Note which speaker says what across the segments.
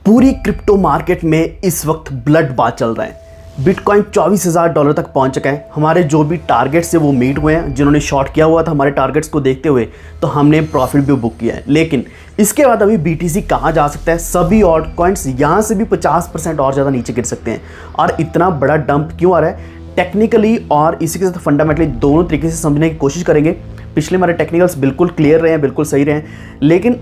Speaker 1: पूरी crypto market में इस वक्त ब्लड बाथ चल रहा है। बिटकॉइन $24,000 तक पहुंच चुका है। हमारे जो भी टारगेट्स से वो मीट हुए हैं, जिन्होंने शॉर्ट किया हुआ था हमारे टारगेट्स को देखते हुए, तो हमने प्रॉफिट भी बुक किया है। लेकिन इसके बाद अभी BTC कहाँ जा सकता है? सभी ऑल्ट कॉइन्स यहाँ से भी 50% और ज़्यादा नीचे गिर सकते हैं। और इतना बड़ा डंप क्यों आ रहा है? टेक्निकली और इसी के साथ फंडामेंटली दोनों तरीके से समझने की कोशिश करेंगे। पिछले हमारे टेक्निकल्स बिल्कुल क्लियर रहे हैं, बिल्कुल सही रहे हैं, लेकिन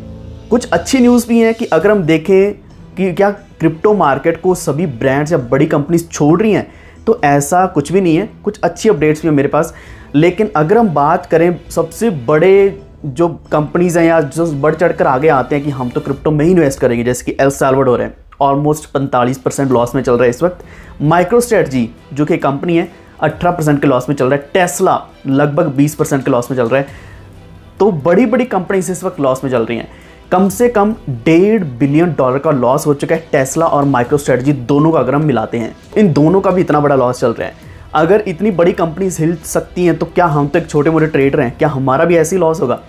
Speaker 1: कुछ अच्छी न्यूज़ भी है कि अगर हम देखें कि क्या क्रिप्टो मार्केट को सभी ब्रांड्स या बड़ी कंपनीज छोड़ रही हैं, तो ऐसा कुछ भी नहीं है। कुछ अच्छी अपडेट्स भी हैं मेरे पास। लेकिन अगर हम बात करें सबसे बड़े जो कंपनीज हैं या जो बढ़ चढ़ कर आगे आते हैं कि हम तो क्रिप्टो में ही इन्वेस्ट करेंगे, जैसे कि एल साल्वाडोर है, ऑलमोस्ट 45% लॉस में चल रहा है इस वक्त। माइक्रोस्ट्रेटजी जो कि कंपनी है 18% के लॉस में चल रहा है। टेस्ला लगभग 20% के लॉस में चल रहा है। तो बड़ी बड़ी कंपनीज इस वक्त लॉस में चल रही हैं। कम से कम $1.5 बिलियन का लॉस हो चुका है टेस्ला और माइक्रोस्ट्रेटजी दोनों का अगर हम मिलाते हैं। इन दोनों का भी इतना बड़ा लॉस चल रहा है। अगर इतनी बड़ी कंपनीज हिल सकती हैं, तो क्या हम तो एक छोटे मोटे ट्रेडर हैं, क्या हमारा भी ऐसे ही लॉस होगा?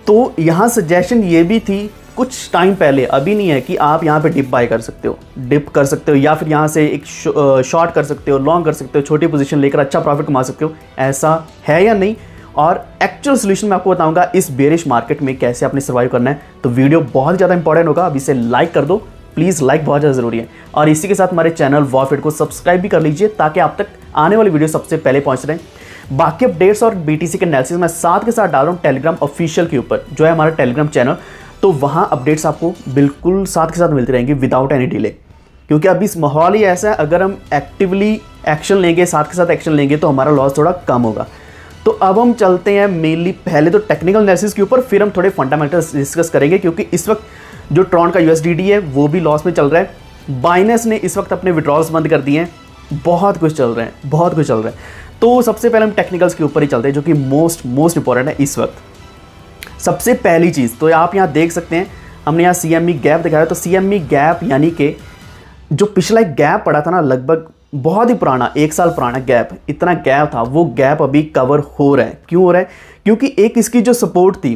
Speaker 1: तो यहाँ सजेशन ये भी थी कुछ टाइम पहले, अभी नहीं है, कि आप यहाँ पे डिप बाय कर सकते हो, डिप कर सकते हो, या फिर यहाँ से एक शॉर्ट कर सकते हो, लॉन्ग कर सकते हो, छोटी पोजीशन लेकर अच्छा प्रॉफिट कमा सकते हो। ऐसा है या नहीं? और एक्चुअल सोल्यूशन मैं आपको बताऊंगा इस बेरिश मार्केट में कैसे आपने सर्वाइव करना है। तो वीडियो बहुत ज़्यादा इंपॉर्टेंट होगा। अभी से लाइक कर दो प्लीज़, लाइक बहुत ज़्यादा ज़रूरी है। और इसी के साथ हमारे चैनल वॉफिट को सब्सक्राइब भी कर लीजिए, ताकि आप तक आने वाली वीडियो सबसे पहले पहुंच रहे हैं। बाकी अपडेट्स और BTC के एनालिसिस मैं साथ के साथ डाल रहा हूँ टेलीग्राम ऑफिशियल के ऊपर, जो है हमारा टेलीग्राम चैनल। तो वहाँ अपडेट्स आपको बिल्कुल साथ के साथ मिलती रहेंगी विदाउट एनी डिले, क्योंकि अभी इस माहौल ही ऐसा है, अगर हम एक्टिवली एक्शन लेंगे, साथ के साथ एक्शन लेंगे, तो हमारा लॉस थोड़ा कम होगा। तो अब हम चलते हैं मेनली पहले तो टेक्निकल एनालिसिस के ऊपर, फिर हम थोड़े फंडामेंटल्स डिस्कस करेंगे, क्योंकि इस वक्त जो ट्रॉन का USDT है वो भी लॉस में चल रहा है। बाइनेंस ने इस वक्त अपने विड्रॉल्स बंद कर दिए हैं। बहुत कुछ चल रहा है, बहुत कुछ चल रहा है। तो सबसे पहले हम टेक्निकल्स के ऊपर ही चलते हैं, जो कि मोस्ट इंपॉर्टेंट है इस वक्त। सबसे पहली चीज़ तो आप यहाँ देख सकते हैं, हमने यहाँ CME गैप दिखाया। तो CME गैप यानी कि जो पिछला एक गैप पड़ा था ना, लगभग बहुत ही पुराना, 1 साल पुराना गैप, इतना गैप था, वो गैप अभी कवर हो रहा है। क्यों हो रहा है? क्योंकि एक इसकी जो सपोर्ट थी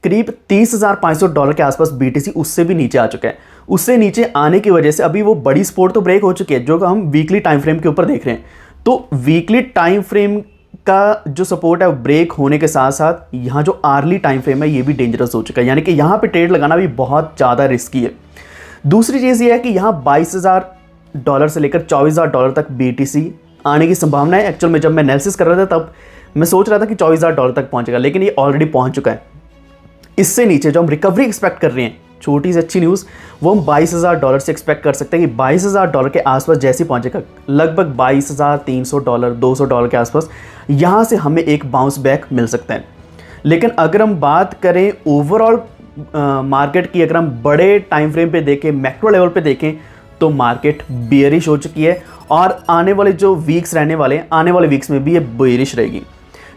Speaker 1: करीब $30,500 के आसपास BTC उससे भी नीचे आ चुका है। उससे नीचे आने की वजह से अभी वो बड़ी सपोर्ट तो ब्रेक हो चुकी है, जो हम वीकली टाइम फ्रेम के ऊपर देख रहे हैं। तो वीकली टाइम फ्रेम का जो सपोर्ट है वो ब्रेक होने के साथ साथ यहाँ जो आर्ली टाइम फ्रेम है ये भी डेंजरस हो चुका है, यानी कि यहाँ पे ट्रेड लगाना भी बहुत ज़्यादा रिस्की है। दूसरी चीज़ ये है कि यहाँ $22,000 से लेकर $24,000 तक BTC आने की संभावना है। एक्चुअल में जब मैं एनालिसिस कर रहा था तब मैं सोच रहा था कि $24,000 तक पहुंचेगा, लेकिन ये ऑलरेडी पहुंच चुका है। इससे नीचे जो हम रिकवरी एक्सपेक्ट कर रहे हैं, छोटी सी अच्छी न्यूज़, वो हम $22,000 से एक्सपेक्ट कर सकते हैं कि $22,000 के आसपास जैसे ही पहुंचेगा, लगभग $22,300 $200 के आसपास, यहाँ से हमें एक बाउंस बैक मिल सकता है। लेकिन अगर हम बात करें ओवरऑल मार्केट की, अगर हम बड़े टाइम फ्रेम पे देखें, मैक्रो लेवल पे देखें, तो मार्केट बेयरिश हो चुकी है। और आने वाले जो वीक्स रहने वाले हैं, आने वाले वीक्स में भी ये बेयरिश रहेगी।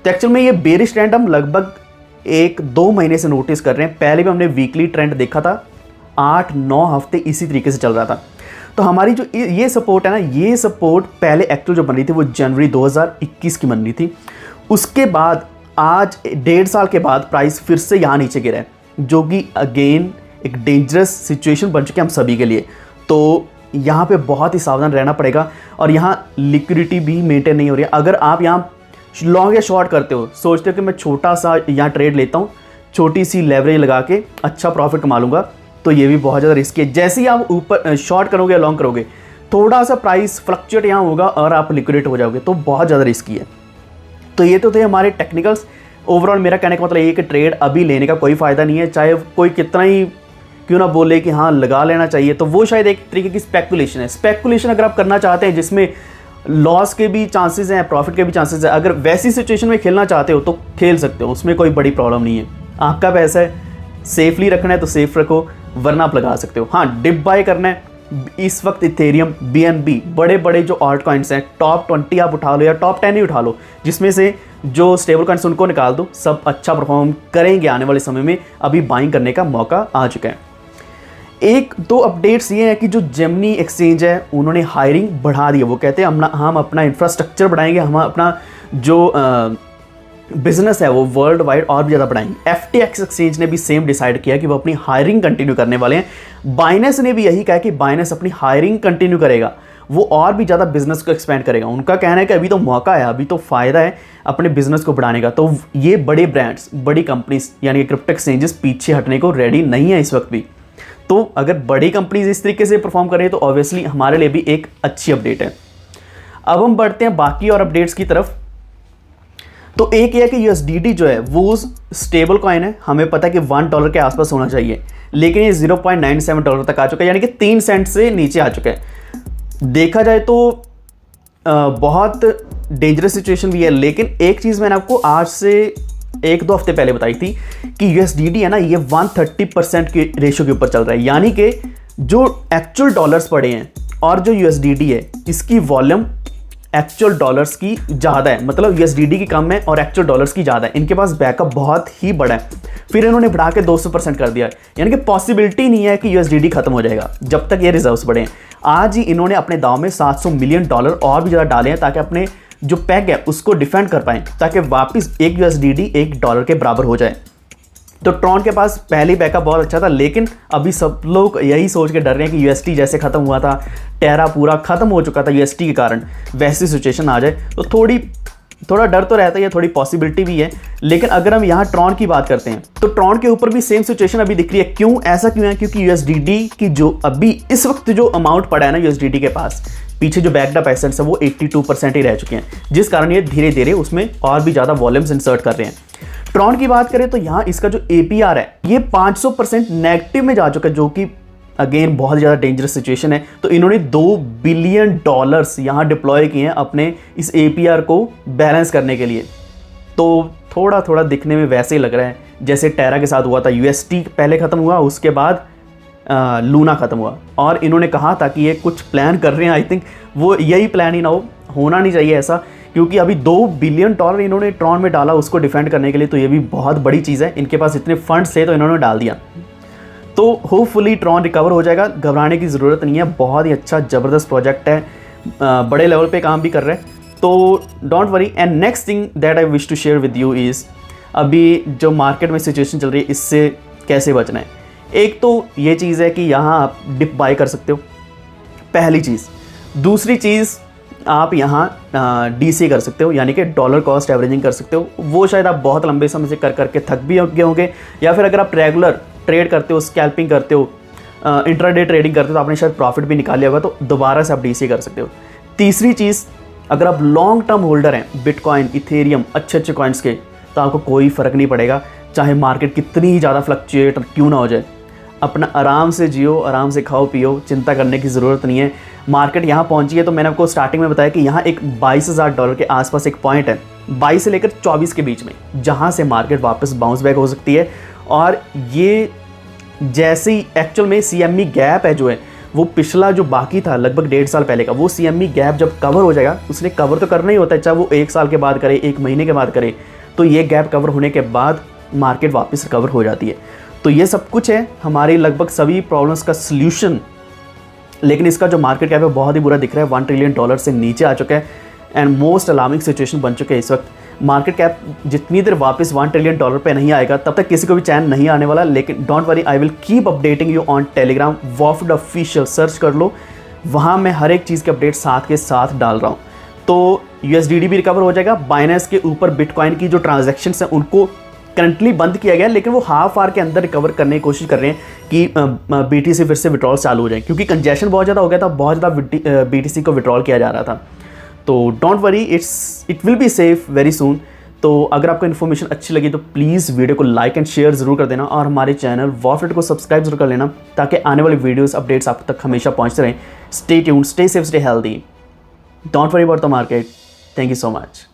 Speaker 1: तो एक्चुअल में ये बेयरिश ट्रेंड हम लगभग 1-2 महीने से नोटिस कर रहे हैं। पहले भी हमने वीकली ट्रेंड देखा था, 8-9 हफ्ते इसी तरीके से चल रहा था। तो हमारी जो ये सपोर्ट है ना, ये सपोर्ट पहले एक्चुअल जो बन रही थी वो जनवरी 2021 की बन रही थी। उसके बाद आज 1.5 साल के बाद प्राइस फिर से यहाँ नीचे गिरा है, जो कि अगेन एक डेंजरस सिचुएशन बन चुकी है हम सभी के लिए। तो यहाँ पे बहुत ही सावधान रहना पड़ेगा। और यहाँ लिक्विडिटी भी मेंटेन नहीं हो रही है। अगर आप यहाँ लॉन्ग या शॉर्ट करते हो, सोचते हो कि मैं छोटा सा यहाँ ट्रेड लेता हूँ, छोटी सी लेवरेज लगा के अच्छा प्रॉफिट कमा लूँगा, तो ये भी बहुत ज़्यादा रिस्की है। जैसे ही आप ऊपर शॉर्ट करोगे या लॉन्ग करोगे, थोड़ा सा प्राइस फ्लक्चुएट यहाँ होगा और आप लिक्विडेट हो जाओगे, तो बहुत ज़्यादा रिस्की है। तो ये तो थे हमारे टेक्निकल्स। ओवरऑल मेरा कहने का मतलब ये है कि ट्रेड अभी लेने का कोई फ़ायदा नहीं है, चाहे कोई कितना ही क्यों ना बोले कि हाँ लगा लेना चाहिए। तो वो शायद एक तरीके की स्पेकुलेशन है। स्पेकुलेशन अगर आप करना चाहते हैं जिसमें लॉस के भी चांसेस हैं, प्रॉफिट के भी चांसेस हैं, अगर वैसी सिचुएशन में खेलना चाहते हो तो खेल सकते हो, उसमें कोई बड़ी प्रॉब्लम नहीं है। आपका पैसा है, सेफली रखना है तो सेफ रखो, वरना आप लगा सकते हो। हाँ, डिप बाय करना है इस वक्त इथेरियम, BNB, बड़े बड़े जो ऑल्ट कॉइन्स हैं, टॉप 20 आप उठा लो या टॉप 10 ही उठा लो, जिसमें से जो स्टेबल कॉइन्स उनको निकाल दो, सब अच्छा परफॉर्म करेंगे आने वाले समय में। अभी बाइंग करने का मौका आ चुका है। 1-2 अपडेट्स ये हैं कि जो जेमिनी एक्सचेंज है उन्होंने हायरिंग बढ़ा दी है। वो कहते हैं हम अपना इंफ्रास्ट्रक्चर बढ़ाएंगे, हम अपना जो बिजनेस है वो वर्ल्ड वाइड और भी ज़्यादा बढ़ाएंगे। FTX एक्सचेंज ने भी सेम डिसाइड किया कि वो अपनी हायरिंग कंटिन्यू करने वाले हैं। बाइनेंस ने भी यही कहा कि बाइनेंस अपनी हायरिंग कंटिन्यू करेगा, वो और भी ज़्यादा बिजनेस को एक्सपेंड करेगा। उनका कहना है कि अभी तो मौका है, अभी तो फ़ायदा है अपने बिजनेस को बढ़ाने का। तो ये बड़े ब्रांड्स, बड़ी कंपनीज यानी कि क्रिप्टो एक्सचेंजेस पीछे हटने को रेडी नहीं है इस वक्त भी। तो अगर बड़ी कंपनीज इस तरीके से परफॉर्म कर रही है तो ऑब्वियसली हमारे लिए भी एक अच्छी अपडेट है। अब हम बढ़ते हैं बाकी और अपडेट्स की तरफ। तो एक यह है कि USDT जो है वो स्टेबल कॉइन है, हमें पता है कि $1 के आसपास होना चाहिए, लेकिन ये $0.97 तक आ चुका है, यानी कि 3 सेंट से नीचे आ चुका है। देखा जाए तो बहुत डेंजरस सिचुएशन भी है। लेकिन एक चीज़ मैंने आपको आज से 1-2 हफ्ते पहले बताई थी कि USDT है ना, ये 130% के रेशियो के ऊपर चल रहा है, यानी कि जो एक्चुअल डॉलर्स पड़े हैं और जो USDT है इसकी वॉल्यूम एक्चुअल डॉलर्स की ज़्यादा है। मतलब USDT की कम है और एक्चुअल डॉलर्स की ज़्यादा है। इनके पास बैकअप बहुत ही बड़ा है। फिर इन्होंने बढ़ा के 200% कर दिया, यानी कि पॉसिबिलिटी नहीं है कि USDT खत्म हो जाएगा जब तक ये रिजर्व्स बढ़े हैं। आज ही इन्होंने अपने दाव में $700 मिलियन और भी ज़्यादा डाले हैं ताकि अपने जो पैग है उसको डिफेंड कर पाएँ, ताकि वापस एक USDT $1 के बराबर हो जाए। तो ट्रॉन के पास पहले बैकअप बहुत अच्छा था, लेकिन अभी सब लोग यही सोच के डर रहे हैं कि UST जैसे ख़त्म हुआ था, टेरा पूरा ख़त्म हो चुका था UST के कारण, वैसी सिचुएशन आ जाए तो थोड़ा डर तो रहता है, थोड़ी पॉसिबिलिटी भी है। लेकिन अगर हम यहाँ ट्रॉन की बात करते हैं तो ट्रॉन के ऊपर भी सेम सिचुएशन अभी दिख रही है। क्यों ऐसा क्यों है? क्योंकि USDT की जो अभी इस वक्त जो अमाउंट पड़ा है ना USDT के पास, पीछे जो बैक्ड अप एसेट्स है वो 82% ही रह चुके हैं, जिस कारण ये धीरे धीरे उसमें और भी ज़्यादा वॉल्यूम्स इंसर्ट कर रहे हैं। ट्रॉन की बात करें तो यहाँ इसका जो APR है ये 500% नेगेटिव में जा चुका है, जो कि अगेन बहुत ज़्यादा डेंजरस सिचुएशन है। तो इन्होंने $2 बिलियन यहाँ डिप्लॉय किए हैं अपने इस APR को बैलेंस करने के लिए। तो थोड़ा दिखने में वैसे ही लग रहा है जैसे टेरा के साथ हुआ था। UST पहले ख़त्म हुआ, उसके बाद लूना ख़त्म हुआ, और इन्होंने कहा था कि ये कुछ प्लान कर रहे हैं। आई थिंक वो यही प्लान ही ना हो, होना नहीं चाहिए ऐसा, क्योंकि अभी $2 बिलियन इन्होंने ट्रॉन में डाला उसको डिफेंड करने के लिए। तो ये भी बहुत बड़ी चीज़ है। इनके पास इतने फंड्स थे तो इन्होंने डाल दिया। तो होपफुली ट्रॉन रिकवर हो जाएगा, घबराने की ज़रूरत नहीं है। बहुत ही अच्छा ज़बरदस्त प्रोजेक्ट है, बड़े लेवल पे काम भी कर रहे हैं, तो don't worry. And next thing that I wish to share with you is, अभी जो मार्केट में सिचुएशन चल रही है इससे कैसे बचना है। एक तो ये चीज़ है कि यहाँ आप डिप बाय कर सकते हो, पहली चीज़। दूसरी चीज़, आप यहाँ DC कर सकते हो, यानी कि डॉलर कॉस्ट एवरेजिंग कर सकते हो। वो शायद आप बहुत लंबे समय से कर करके थक भी गए होंगे, या फिर अगर आप रेगुलर ट्रेड करते हो, स्कैल्पिंग करते हो, इंट्राडे ट्रेडिंग करते हो, तो आपने शायद प्रॉफिट भी निकाल लिया होगा, तो दोबारा से आप DC कर सकते हो। तीसरी चीज़, अगर आप लॉन्ग टर्म होल्डर हैं बिटकॉइन, इथेरियम, अच्छे कॉइन्स के, तो आपको कोई फ़र्क नहीं पड़ेगा चाहे मार्केट कितनी ही ज़्यादा फ्लक्चुएट क्यों ना हो जाए। अपना आराम से जियो, आराम से खाओ पियो, चिंता करने की ज़रूरत नहीं है। मार्केट यहाँ पहुँची है तो मैंने आपको स्टार्टिंग में बताया कि यहाँ एक $22,000 के आसपास एक पॉइंट है, 22 से लेकर 24 के बीच में, जहाँ से मार्केट वापस बाउंस बैक हो सकती है। और ये जैसे ही एक्चुअल में CME गैप है जो है, वो पिछला जो बाकी था लगभग 1.5 साल पहले का, वो CME गैप जब कवर हो जाएगा, उसने कवर तो करना ही होता है, चाहे वो 1 साल के बाद करे, 1 महीने के बाद करे, तो ये गैप कवर होने के बाद मार्केट वापस रिकवर हो जाती है। तो ये सब कुछ है हमारी लगभग सभी प्रॉब्लम्स का सल्यूशन। लेकिन इसका जो मार्केट कैप है बहुत ही बुरा दिख रहा है, $1 ट्रिलियन से नीचे आ चुका है, एंड मोस्ट अलार्मिंग सिचुएशन बन चुके हैं इस वक्त। मार्केट कैप जितनी देर वापस $1 ट्रिलियन पे नहीं आएगा तब तक किसी को भी चैन नहीं आने वाला। लेकिन don't worry, I will keep updating you on Telegram, वॉफड ऑफिशियल सर्च कर लो, वहाँ मैं हर एक चीज़ के अपडेट साथ के साथ डाल रहा हूँ। तो USDT भी रिकवर हो जाएगा। बाइनेंस के ऊपर बिटकॉइन की जो ट्रांजैक्शंस हैं उनको करंटली बंद किया गया, लेकिन वो हाफ आवर के अंदर रिकवर करने की कोशिश कर रहे हैं कि BTC फिर से विड्रॉल चालू हो जाए, क्योंकि कंजेशन बहुत ज़्यादा हो गया था, बहुत ज़्यादा BTC को विड्रॉल किया जा रहा था। तो don't worry, it will be safe very soon. तो अगर आपको इन्फॉर्मेशन अच्छी लगी तो प्लीज़ वीडियो को लाइक एंड शेयर ज़रूर कर देना, और हमारे चैनल वॉफलेट को सब्सक्राइब जरूर कर लेना, ताकि आने वाली वीडियोस अपडेट्स आप तक हमेशा पहुँचते रहें। Stay tuned, stay safe, stay healthy, don't worry about the market. Thank you so much.